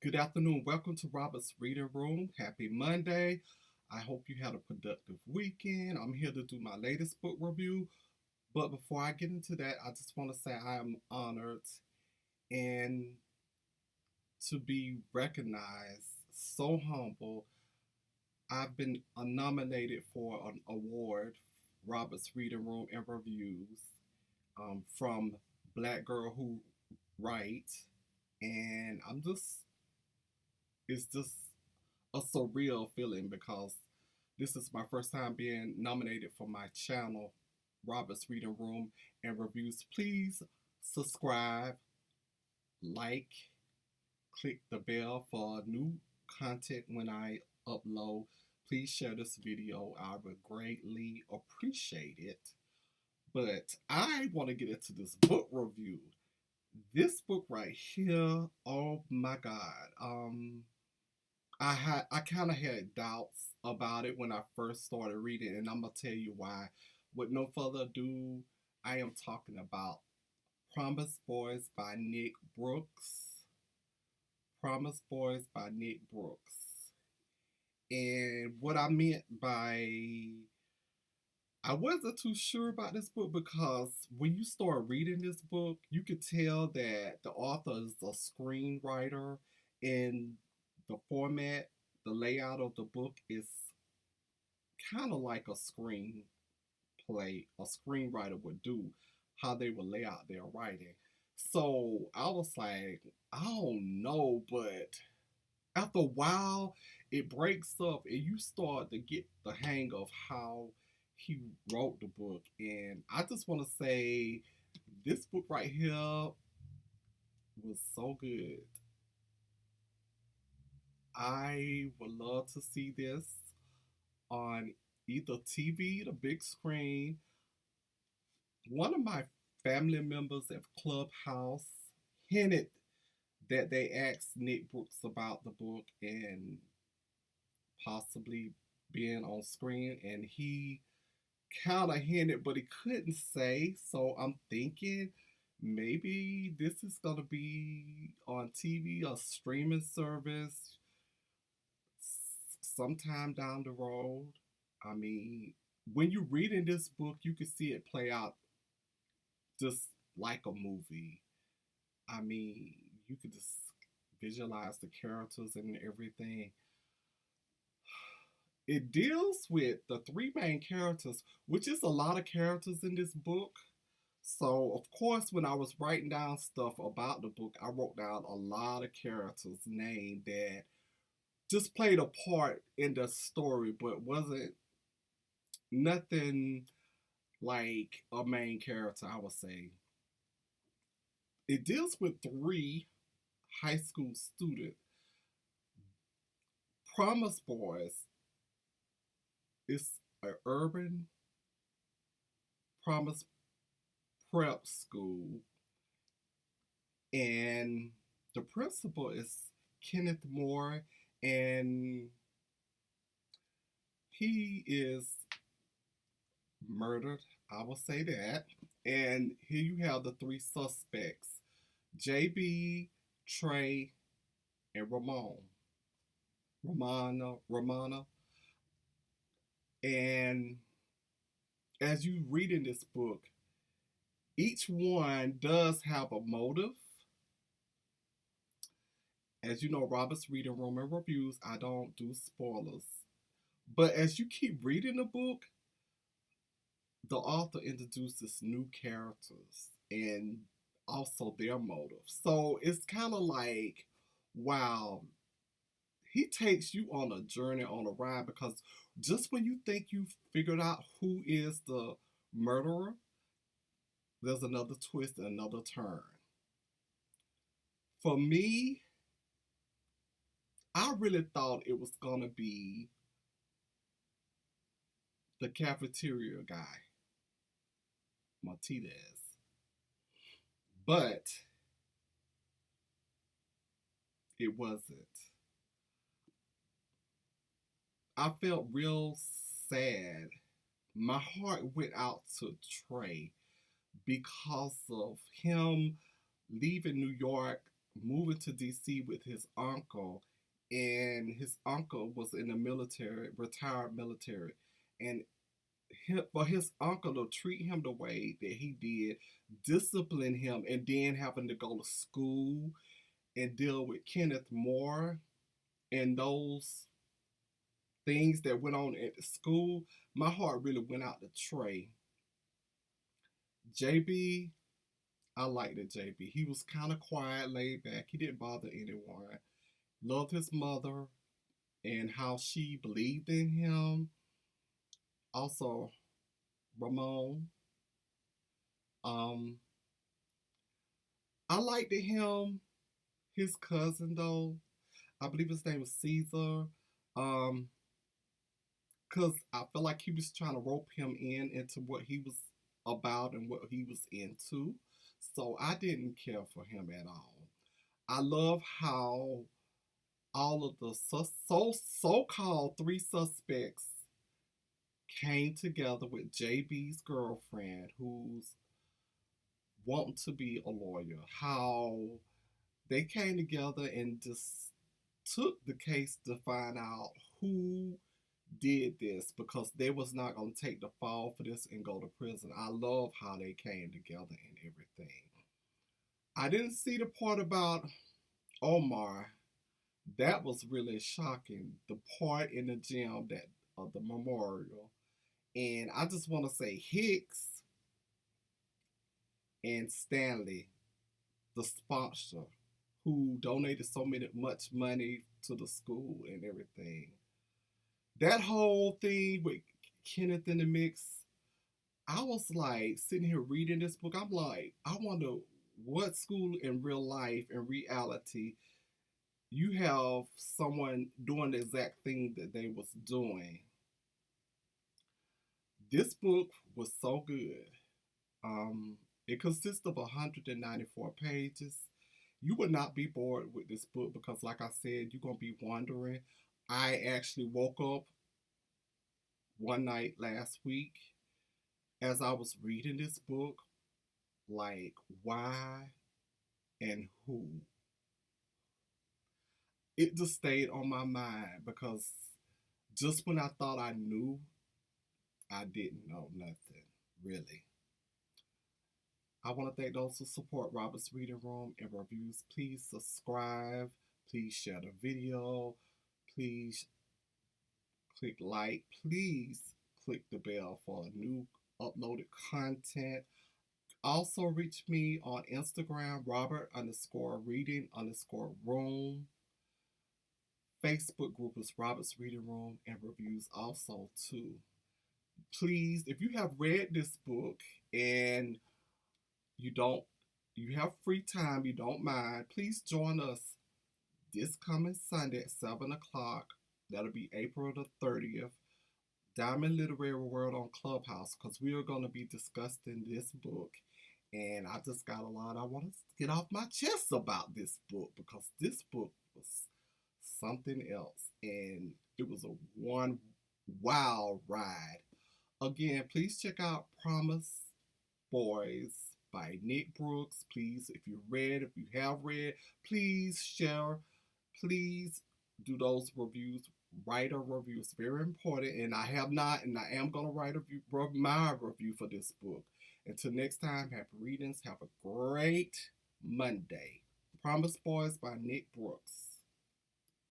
Good afternoon. Welcome to Robert's Reading Room. Happy Monday. I hope you had a productive weekend. I'm here to do my latest book review. But before I get into that, I just want to say I am honored and to be recognized, so humble. I've been nominated for an award, Robert's Reading Room and Reviews, from Black Girl Who Write. And it's just a surreal feeling because this is my first time being nominated for my channel, Robert's Reading Room and Reviews. Please subscribe, like, click the bell for new content when I upload. Please share this video. I would greatly appreciate it. But I want to get into this book review. This book right here, oh my God. I kind of had doubts about it when I first started reading, and I'm gonna tell you why. With no further ado, I am talking about Promise Boys by Nick Brooks. Promise Boys by Nick Brooks. And what I meant by I wasn't too sure about this book because when you start reading this book, you could tell that the author is a screenwriter, and the format, the layout of the book is kind of like a screenplay a screenwriter would do, how they would lay out their writing. So I was like, I don't know, but after a while, it breaks up and you start to get the hang of how he wrote the book. And I just want to say, this book right here was so good. I would love to see this on either TV, the big screen. One of my family members at Clubhouse hinted that they asked Nick Brooks about the book and possibly being on screen, and he kind of hinted, but he couldn't say. So I'm thinking maybe this is gonna be on TV, a streaming service, sometime down the road. I mean, when you're reading this book, you can see it play out just like a movie. I mean, you could just visualize the characters and everything. It deals with the three main characters, which is a lot of characters in this book. So, of course, when I was writing down stuff about the book, I wrote down a lot of characters' names that just played a part in the story, but wasn't nothing like a main character, I would say. It deals with three high school students. Promise Boys is an urban promise prep school, and the principal is Kenneth Moore, and he is murdered. I will say that. And here you have the three suspects: JB, Trey, and Ramona. And as you read in this book, each one does have a motive. As you know, Robert's Reading Room and Reviews, I don't do spoilers. But as you keep reading the book, the author introduces new characters and also their motives. So it's kind of like, wow, he takes you on a journey, on a ride, because just when you think you've figured out who is the murderer, there's another twist and another turn. For me, I really thought it was going to be the cafeteria guy, Martinez. But it wasn't. I felt real sad. My heart went out to Trey because of him leaving New York. moving to DC with his uncle, and his uncle was in the military, retired military, and for his uncle to treat him the way that he did, discipline him, and then having to go to school and deal with Kenneth Moore and those things that went on at the school, my heart really went out to Trey. JB, I liked it, JB. He was kind of quiet, laid back. He didn't bother anyone. Loved his mother and how she believed in him. Also, Ramón. Um, I liked him, his cousin though. I believe his name was Caesar. Um, cause I felt like he was trying to rope him in into what he was about and what he was into. So I didn't care for him at all. I love how all of the so-called three suspects came together with JB's girlfriend, who's wanting to be a lawyer. How they came together and just took the case to find out who did this, because they was not going to take the fall for this and go to prison. I love how they came together and everything. I didn't see the part about Omar. That was really shocking. The part in the gym that of the memorial. And I just want to say Hicks and Stanley, the sponsor, who donated so much money to the school and everything. That whole thing with Kenneth in the mix, I was like sitting here reading this book. I'm like, I wonder what school in real life and reality you have someone doing the exact thing that they was doing. This book was so good. Um, it consists of 194 pages. You would not be bored with this book because, like I said, you're gonna be wondering. I actually woke up one night last week as I was reading this book, like why and who. It just stayed on my mind because just when I thought I knew, I didn't know nothing, really. I want to thank those who support Robert's Reading Room and reviews. Please subscribe. Please share the video. Please click like. Please click the bell for new uploaded content. Also reach me on Instagram, Robert underscore reading underscore room. Facebook group is Robert's Reading Room and reviews also too. Please, if you have read this book and you don't you have free time, you don't mind, please join us this coming Sunday at 7 o'clock. That'll be April the 30th. Diamond Literary World on Clubhouse, because we are going to be discussing this book. And I just got a lot I want to get off my chest about this book, because this book was something else. And it was a one wild ride. Again, please check out Promise Boys by Nick Brooks. Please, if you have read, please share. Please do those reviews. Write a review. It's very important. And I have not, and I am going to write my review for this book. Until next time, happy readings. Have a great Monday. Promise Boys by Nick Brooks.